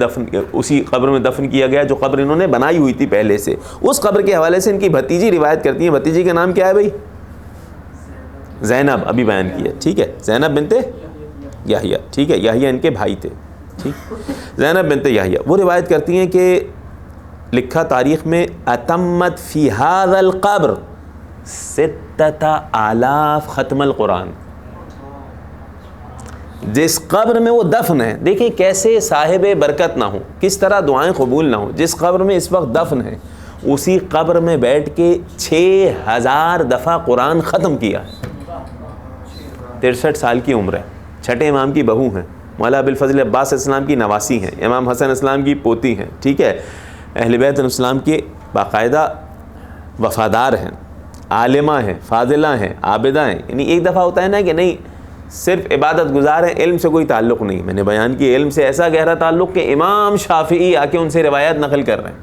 اسی قبر میں دفن کیا گیا جو قبر انہوں نے بنائی ہوئی تھی پہلے سے، اس قبر کے حوالے سے ان کی بھتیجی روایت کرتی ہیں. بھتیجی کا نام کیا ہے بھائی؟ زینب، ابھی بیان کیا، ٹھیک ہے، زینب بنت یحییٰ، ٹھیک ہے، یحییٰ ان کے بھائی تھے، ٹھیک، زینب بنت یحییٰ. وہ روایت کرتی ہیں کہ لکھا تاریخ میں اتمت فی ھذا القبر 6000 ختم القرآن. جس قبر میں وہ دفن ہے، دیکھیں کیسے صاحب برکت نہ ہوں، کس طرح دعائیں قبول نہ ہوں، جس قبر میں اس وقت دفن ہے اسی قبر میں بیٹھ کے 6000 دفعہ قرآن ختم کیا ہے. 63 سال کی عمر ہے، چھٹے امام کی بہو ہیں، مولا ابوالفضل عباس اسلام کی نواسی ہیں، امام حسن اسلام کی پوتی ہیں، ٹھیک ہے، اہل بیت اسلام کے باقاعدہ وفادار ہیں، عالمہ ہیں، فاضلہ ہیں، عابدہ ہیں. یعنی ایک دفعہ ہوتا ہے نا کہ نہیں صرف عبادت گزار ہیں، علم سے کوئی تعلق نہیں. میں نے بیان کی علم سے ایسا گہرا تعلق کہ امام شافعی آ کے ان سے روایات نقل کر رہے ہیں،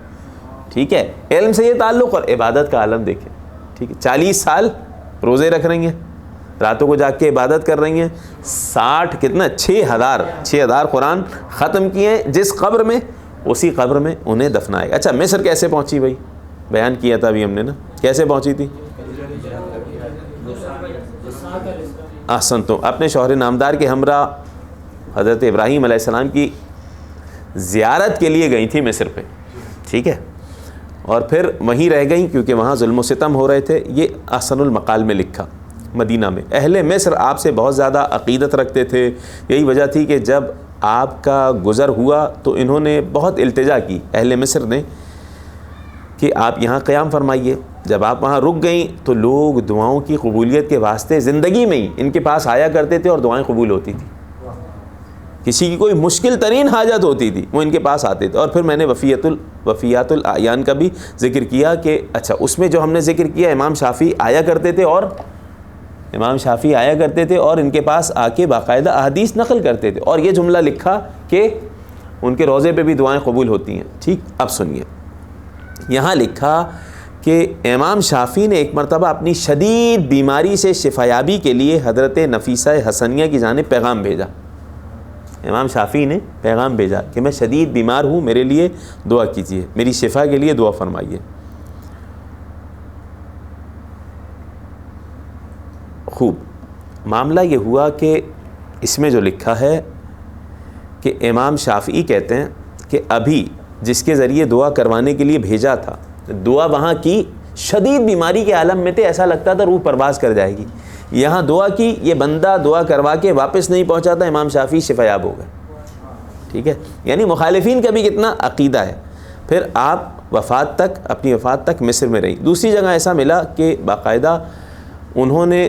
ٹھیک ہے، علم سے یہ تعلق اور عبادت کا عالم دیکھیں، ٹھیک ہے. 40 سال روزے رکھ رہی ہیں، راتوں کو جاگ کے عبادت کر رہی ہیں، 60 کتنا 6000 قرآن ختم کیے ہیں جس قبر میں، اسی قبر میں انہیں دفنائے گا. اچھا مصر کیسے پہنچی بھائی؟ بیان کیا تھا ابھی ہم نے نا، کیسے پہنچی تھی؟ احسن، تو اپنے شوہر نامدار کے ہمراہ حضرت ابراہیم علیہ السلام کی زیارت کے لیے گئی تھی مصر پہ، ٹھیک ہے، اور پھر وہیں رہ گئیں کیونکہ وہاں ظلم و ستم ہو رہے تھے. یہ احسن المقال میں لکھا. مدینہ میں اہل مصر آپ سے بہت زیادہ عقیدت رکھتے تھے، یہی وجہ تھی کہ جب آپ کا گزر ہوا تو انہوں نے بہت التجا کی اہل مصر نے کہ آپ یہاں قیام فرمائیے. جب آپ وہاں رک گئیں تو لوگ دعاؤں کی قبولیت کے واسطے زندگی میں ہی ان کے پاس آیا کرتے تھے اور دعائیں قبول ہوتی تھیں. کسی کی کوئی مشکل ترین حاجت ہوتی تھی وہ ان کے پاس آتے تھے. اور پھر میں نے وفیات الاعیان کا بھی ذکر کیا کہ اچھا اس میں جو ہم نے ذکر کیا امام شافعی آیا کرتے تھے اور ان کے پاس آ کے باقاعدہ احادیث نقل کرتے تھے اور یہ جملہ لکھا کہ ان کے روضے پہ بھی دعائیں قبول ہوتی ہیں. ٹھیک، اب سنیے یہاں لکھا کہ امام شافعی نے ایک مرتبہ اپنی شدید بیماری سے شفایابی کے لیے حضرت نفیسہ حسنیہ کی جانب پیغام بھیجا. امام شافعی نے پیغام بھیجا کہ میں شدید بیمار ہوں، میرے لیے دعا کیجیے، میری شفا کے لیے دعا فرمائیے. خوب، معاملہ یہ ہوا کہ اس میں جو لکھا ہے کہ امام شافعی کہتے ہیں کہ ابھی جس کے ذریعے دعا کروانے کے لیے بھیجا تھا، دعا وہاں کی شدید بیماری کے عالم میں تھے، ایسا لگتا تھا روح پرواز کر جائے گی. یہاں دعا کی، یہ بندہ دعا کروا کے واپس نہیں پہنچا تھا، امام شافعی شفایاب ہو گئے. ٹھیک ہے، یعنی مخالفین کا بھی کتنا عقیدہ ہے. پھر آپ اپنی وفات تک مصر میں رہی. دوسری جگہ ایسا ملا کہ باقاعدہ انہوں نے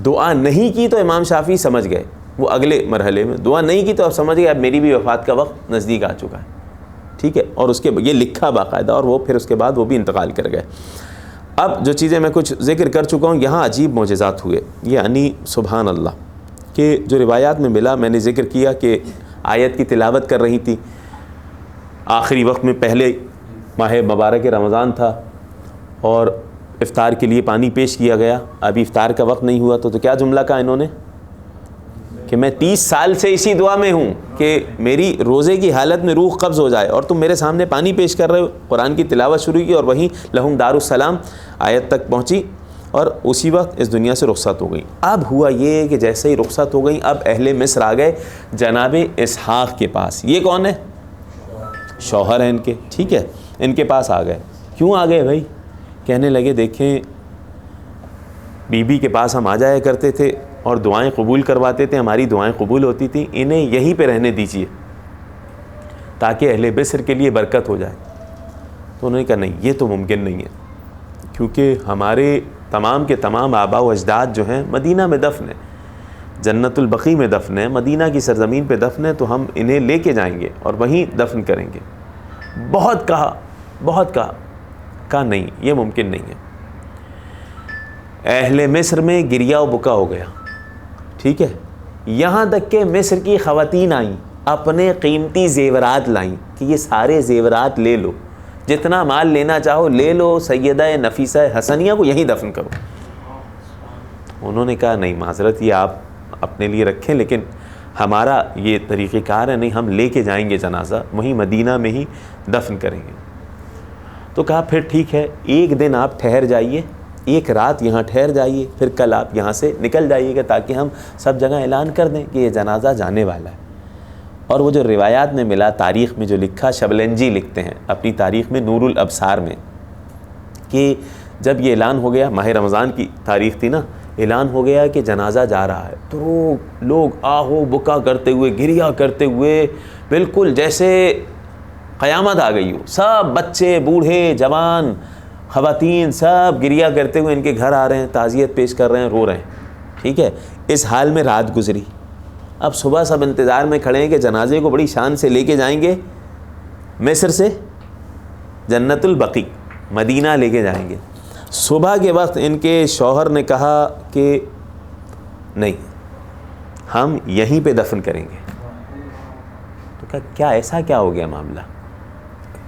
دعا نہیں کی تو امام شافعی سمجھ گئے، وہ اگلے مرحلے میں دعا نہیں کی تو اب سمجھ گئے اب میری بھی وفات کا وقت نزدیک آ چکا ہے. ٹھیک ہے، اور اس کے یہ لکھا باقاعدہ، اور وہ پھر اس کے بعد وہ بھی انتقال کر گئے. اب جو چیزیں میں کچھ ذکر کر چکا ہوں، یہاں عجیب معجزات ہوئے، یعنی سبحان اللہ، کہ جو روایات میں ملا، میں نے ذکر کیا کہ آیت کی تلاوت کر رہی تھی آخری وقت میں، پہلے ماہ مبارک رمضان تھا اور افطار کے لیے پانی پیش کیا گیا، ابھی افطار کا وقت نہیں ہوا تو کیا جملہ کہا انہوں نے کہ میں 30 سال سے اسی دعا میں ہوں کہ میری روزے کی حالت میں روح قبض ہو جائے اور تم میرے سامنے پانی پیش کر رہے ہو. قرآن کی تلاوت شروع کی اور وہیں لہم دار السلام آیت تک پہنچی اور اسی وقت اس دنیا سے رخصت ہو گئی. اب ہوا یہ کہ جیسے ہی رخصت ہو گئی، اب اہل مصر آ گئے جناب اسحاق کے پاس. یہ کون ہے؟ شوہر ہیں ان کے، ٹھیک ہے، ان کے پاس آ گئے. کیوں آ گئے بھائی؟ کہنے لگے دیکھیں بی بی کے پاس ہم آ جایا کرتے تھے اور دعائیں قبول کرواتے تھے، ہماری دعائیں قبول ہوتی تھیں، انہیں یہیں پہ رہنے دیجیے تاکہ اہل مصر کے لیے برکت ہو جائے. تو انہوں نے کہا نہیں، یہ تو ممکن نہیں ہے، کیونکہ ہمارے تمام کے تمام آباء و اجداد جو ہیں مدینہ میں دفن ہیں، جنت البقیع میں دفن ہے، مدینہ کی سرزمین پہ دفن ہے، تو ہم انہیں لے کے جائیں گے اور وہیں دفن کریں گے. بہت کہا نہیں، یہ ممکن نہیں ہے. اہل مصر میں گریہ و بکا ہو گیا، ٹھیک ہے، یہاں تک کہ مصر کی خواتین آئیں، اپنے قیمتی زیورات لائیں کہ یہ سارے زیورات لے لو، جتنا مال لینا چاہو لے لو، سیدہ نفیسہ حسنیہ کو یہیں دفن کرو. انہوں نے کہا نہیں، معذرت، یہ آپ اپنے لیے رکھیں، لیکن ہمارا یہ طریقہ کار ہے نہیں، ہم لے کے جائیں گے جنازہ، وہیں مدینہ میں ہی دفن کریں گے. تو کہا پھر ٹھیک ہے، ایک دن آپ ٹھہر جائیے، ایک رات یہاں ٹھہر جائیے، پھر کل آپ یہاں سے نکل جائیے گا تاکہ ہم سب جگہ اعلان کر دیں کہ یہ جنازہ جانے والا ہے. اور وہ جو روایات میں ملا، تاریخ میں جو لکھا، شبلنجی لکھتے ہیں اپنی تاریخ میں نور الابصار میں، کہ جب یہ اعلان ہو گیا، ماہ رمضان کی تاریخ تھی نا، اعلان ہو گیا کہ جنازہ جا رہا ہے، تو لوگ آہو بکا کرتے ہوئے، گریہ کرتے ہوئے، بالکل جیسے قیامت آ گئی ہو. سب بچے، بوڑھے، جوان، خواتین سب گریہ کرتے ہوئے ان کے گھر آ رہے ہیں، تعزیت پیش کر رہے ہیں، رو رہے ہیں. ٹھیک ہے، اس حال میں رات گزری. اب صبح سب انتظار میں کھڑے ہیں کہ جنازے کو بڑی شان سے لے کے جائیں گے، مصر سے جنت البقیع مدینہ لے کے جائیں گے. صبح کے وقت ان کے شوہر نے کہا کہ نہیں، ہم یہیں پہ دفن کریں گے. تو کہا کیا ایسا کیا ہو گیا معاملہ؟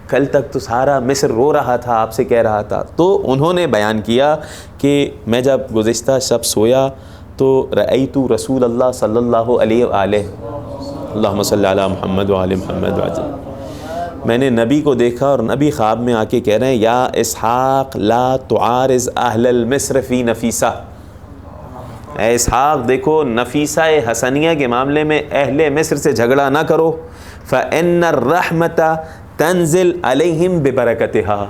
کل تک تو سارا مصر رو رہا تھا، آپ سے کہہ رہا تھا. تو انہوں نے بیان کیا کہ میں جب گزشتہ شب سویا تو رأیت رسول اللہ صلی اللہ علیہ وآلہ اللہم صلی علی محمد وآل محمد وآل، میں نے نبی کو دیکھا اور نبی خواب میں آ کے کہہ رہے ہیں یا اسحاق لا تعارض اہل المصر فی نفیسہ. اے اسحاق دیکھو، نفیسہ حسنیہ کے معاملے میں اہل مصر سے جھگڑا نہ کرو، فإن الرحمۃ تنزل علیہم ببرکتہا،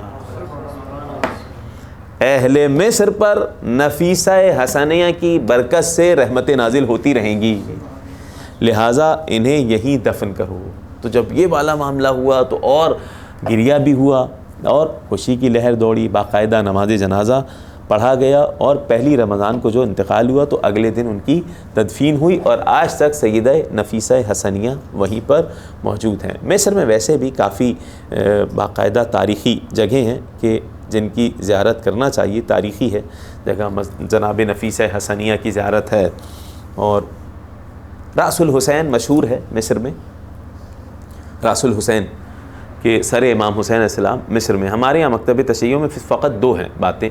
اہل مصر پر نفیسہ حسنیہ کی برکت سے رحمتیں نازل ہوتی رہیں گی، لہٰذا انہیں یہیں دفن کرو. تو جب یہ والا معاملہ ہوا تو اور گریہ بھی ہوا اور خوشی کی لہر دوڑی. باقاعدہ نماز جنازہ پڑھا گیا اور پہلی رمضان کو جو انتقال ہوا تو اگلے دن ان کی تدفین ہوئی، اور آج تک سیدہ نفیسہ حسنیہ وہیں پر موجود ہیں. مصر میں ویسے بھی کافی باقاعدہ تاریخی جگہیں ہیں کہ جن کی زیارت کرنا چاہیے، تاریخی ہے جگہ. جناب نفیسہ حسنیہ کی زیارت ہے، اور راس الحسین مشہور ہے مصر میں. راس الحسین کہ سر امام حسین علیہ السلام مصر میں. ہمارے یہاں مکتب تشیعوں میں فقط 2 ہیں باتیں.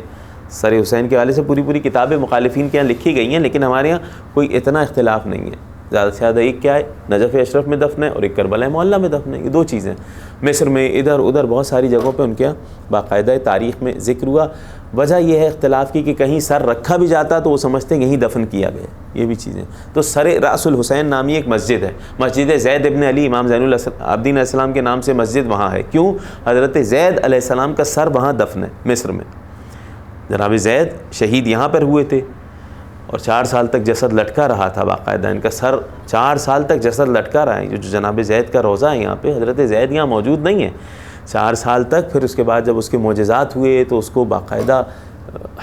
سر حسین کے حوالے سے پوری کتابیں مخالفین کے یہاں لکھی گئی ہیں، لیکن ہمارے یہاں کوئی اتنا اختلاف نہیں ہے. زیادہ سے زیادہ ایک کیا ہے، نجف اشرف میں دفن ہے، اور ایک کربلا معلیٰ میں دفن ہے. یہ 2 چیزیں. مصر میں ادھر ادھر بہت ساری جگہوں پہ ان کے یہاں باقاعدہ تاریخ میں ذکر ہوا. وجہ یہ ہے اختلاف کی کہ کہیں سر رکھا بھی جاتا تو وہ سمجھتے ہیں یہیں دفن کیا گیا. یہ بھی چیزیں. تو سر راس الحسین نامی ایک مسجد ہے، مسجد زید ابن علی امام زین العابدین علیہ السلام کے نام سے مسجد وہاں ہے. کیوں؟ حضرت زید علیہ السلام کا سر وہاں دفن ہے مصر میں. جناب زید شہید یہاں پر ہوئے تھے اور 4 سال تک جسد لٹکا رہا تھا. باقاعدہ ان کا سر 4 سال تک جسد لٹکا رہا ہے. جو جناب زید کا روضہ ہے یہاں پہ، حضرت زید یہاں موجود نہیں ہے 4 سال تک. پھر اس کے بعد جب اس کے معجزات ہوئے تو اس کو باقاعدہ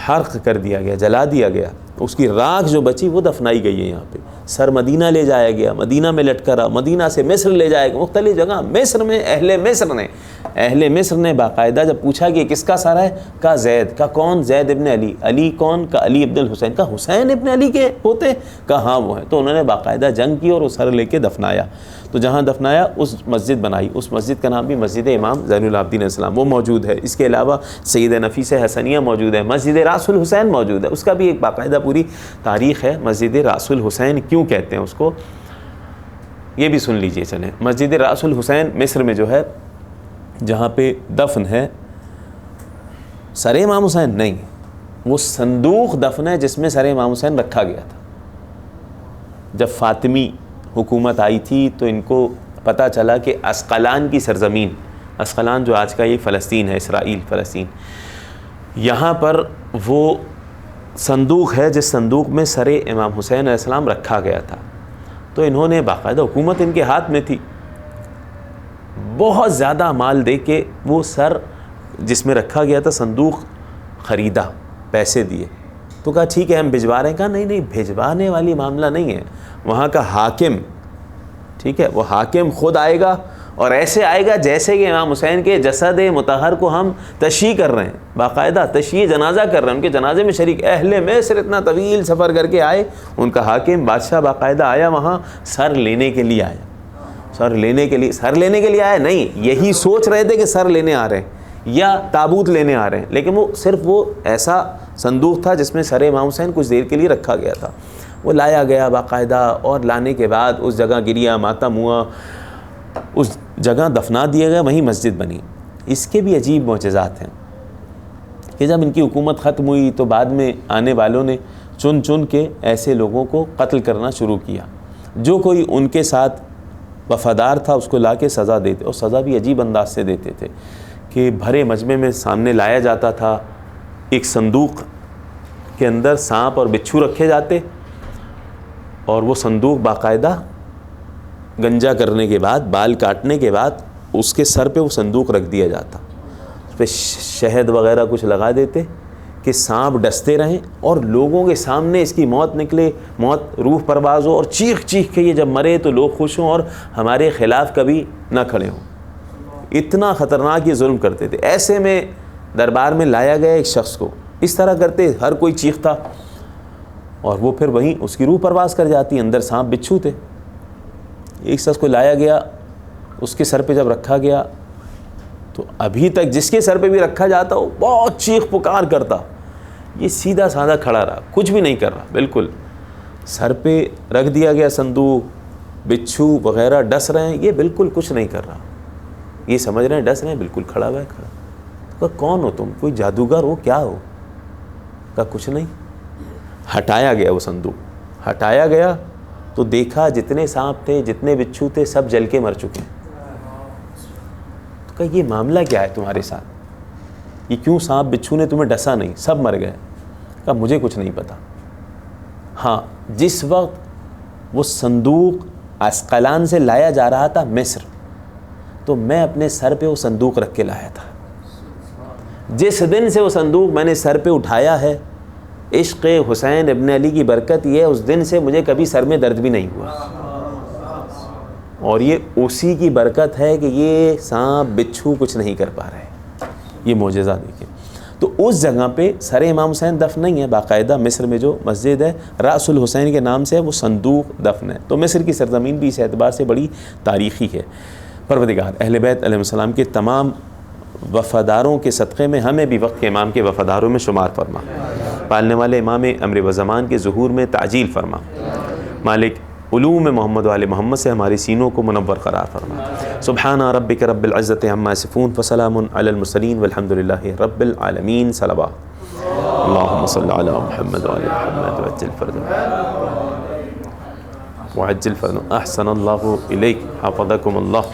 حرق کر دیا گیا، جلا دیا گیا. اس کی راکھ جو بچی وہ دفنائی گئی ہے یہاں پہ. سر مدینہ لے جایا گیا، مدینہ میں لٹکا رہا، مدینہ سے مصر لے جایا گیا، مختلف جگہ. مصر میں اہل مصر نے باقاعدہ جب پوچھا کہ کس کا سر ہے، کہا زید. کا کون؟ زید ابن علی. علی کون؟ کا علی ابن الحسین. کا حسین ابن علی کے ہوتے؟ کہا ہاں وہ ہیں. تو انہوں نے باقاعدہ جنگ کی اور وہ سر لے کے دفنایا. تو جہاں دفنایا اس مسجد بنائی. اس مسجد کا نام بھی مسجد امام زین العابدین علیہ السلام، وہ موجود ہے. اس کے علاوہ سیدہ نفیسہ حسنیہ موجود ہے، مسجد راس الحسین موجود ہے. اس کا بھی ایک باقاعدہ پوری تاریخ ہے. مسجد راس الحسین کیوں کہتے ہیں اس کو، یہ بھی سن لیجئے. چلیں، مسجد راس الحسین مصر میں جو ہے، جہاں پہ دفن ہے سر امام حسین نہیں، وہ صندوق دفن ہے جس میں سر امام حسین رکھا گیا تھا. جب فاطمی حکومت آئی تھی تو ان کو پتہ چلا کہ عسقلان کی سرزمین اسقلان جو آج کا یہ فلسطین ہے، اسرائیل فلسطین، یہاں پر وہ صندوق ہے جس صندوق میں سر امام حسین علیہ السلام رکھا گیا تھا. تو انہوں نے باقاعدہ، حکومت ان کے ہاتھ میں تھی، بہت زیادہ مال دے کے وہ سر جس میں رکھا گیا تھا صندوق خریدا، پیسے دیے. تو کہا ٹھیک ہے ہم بھجوا رہے ہیں. کہا نہیں بھجوانے والی معاملہ نہیں ہے، وہاں کا حاکم، ٹھیک ہے، وہ حاکم خود آئے گا اور ایسے آئے گا جیسے کہ امام حسین کے جسد مطہر کو ہم تشییع کر رہے ہیں، باقاعدہ تشییع جنازہ کر رہے ہیں، ان کے جنازے میں شریک. اہل مصر اتنا طویل سفر کر کے آئے، ان کا حاکم بادشاہ باقاعدہ آیا وہاں، سر لینے کے لیے آیا. سر لینے کے لیے آیا نہیں، یہی سوچ رہے تھے کہ سر لینے آ رہے ہیں یا تابوت لینے آ رہے ہیں، لیکن وہ صرف وہ ایسا صندوق تھا جس میں سر امام حسین کچھ دیر کے لیے رکھا گیا تھا. وہ لایا گیا باقاعدہ، اور لانے کے بعد اس جگہ گریا، ماتم ہوا، اس جگہ دفنا دیا گیا، وہیں مسجد بنی. اس کے بھی عجیب معجزات ہیں کہ جب ان کی حکومت ختم ہوئی تو بعد میں آنے والوں نے چن کے ایسے لوگوں کو قتل کرنا شروع کیا. جو کوئی ان کے ساتھ وفادار تھا اس کو لا کے سزا دیتے، اور سزا بھی عجیب انداز سے دیتے تھے کہ بھرے مجمع میں سامنے لایا جاتا تھا، ایک صندوق کے اندر سانپ اور بچھو رکھے جاتے، اور وہ صندوق باقاعدہ گنجا کرنے کے بعد، بال کاٹنے کے بعد اس کے سر پہ وہ صندوق رکھ دیا جاتا، اس پہ شہد وغیرہ کچھ لگا دیتے کہ سانپ ڈستے رہیں اور لوگوں کے سامنے اس کی موت نکلے، موت روح پرواز ہو، اور چیخ کے یہ جب مرے تو لوگ خوش ہوں اور ہمارے خلاف کبھی نہ کھڑے ہوں. اتنا خطرناک یہ ظلم کرتے تھے. ایسے میں دربار میں لایا گیا ایک شخص کو، اس طرح کرتے ہر کوئی چیختا، اور وہ پھر وہیں اس کی روح پرواز کر جاتی، اندر سانپ بچھو تھے. ایک شخص کو لایا گیا، اس کے سر پہ جب رکھا گیا تو ابھی تک جس کے سر پہ بھی رکھا جاتا وہ بہت چیخ پکار کرتا، یہ سیدھا سادھا کھڑا رہا، کچھ بھی نہیں کر رہا. بالکل سر پہ رکھ دیا گیا صندوق، بچھو وغیرہ ڈس رہے ہیں، یہ بالکل کچھ نہیں کر رہا. یہ سمجھ رہے ہیں ڈس رہے ہیں، بالکل کھڑا ہوا ہے. کہا کون ہو تم؟ کوئی جادوگر ہو کیا ہو؟ کہا کچھ نہیں. ہٹایا گیا وہ صندوق، ہٹایا گیا تو دیکھا جتنے سانپ تھے، جتنے بچھو تھے، سب جل کے مر چکے ہیں. تو کہا یہ معاملہ کیا ہے تمہارے ساتھ؟ یہ کیوں سانپ بچھو نے تمہیں ڈسا نہیں، سب مر گئے؟ کہا مجھے کچھ نہیں پتا. ہاں جس وقت وہ صندوق اسقلان سے لایا جا رہا تھا مصر، تو میں اپنے سر پہ وہ صندوق رکھ کے لایا تھا. جس دن سے وہ صندوق میں نے سر پہ اٹھایا ہے، عشق حسین ابن علی کی برکت یہ ہے، اس دن سے مجھے کبھی سر میں درد بھی نہیں ہوا. اور یہ اسی کی برکت ہے کہ یہ سانپ بچھو کچھ نہیں کر پا رہے. یہ معجزہ دیکھیں. تو اس جگہ پہ سر امام حسین دفن نہیں ہے، باقاعدہ مصر میں جو مسجد ہے رأس الحسین کے نام سے ہے، وہ صندوق دفن ہے. تو مصر کی سرزمین بھی اس اعتبار سے بڑی تاریخی ہے. پروردگار اہل بیت علیہ السلام کے تمام وفاداروں کے صدقے میں ہمیں بھی وقت کے امام کے وفاداروں میں شمار فرما. پالنے والے امام امر و زمان کے ظہور میں تعجیل فرما. مالک علوم محمد و آل محمد سے ہماری سینوں کو منور قرار فرما. سبحان ربک رب العزت عما یصفون وسلام علی المرسلین والحمد للہ رب العالمین. صلوات اللہم صلی علی محمد و آل محمد وعجل فرجهم احسن اللہ الیک حفظکم اللہ.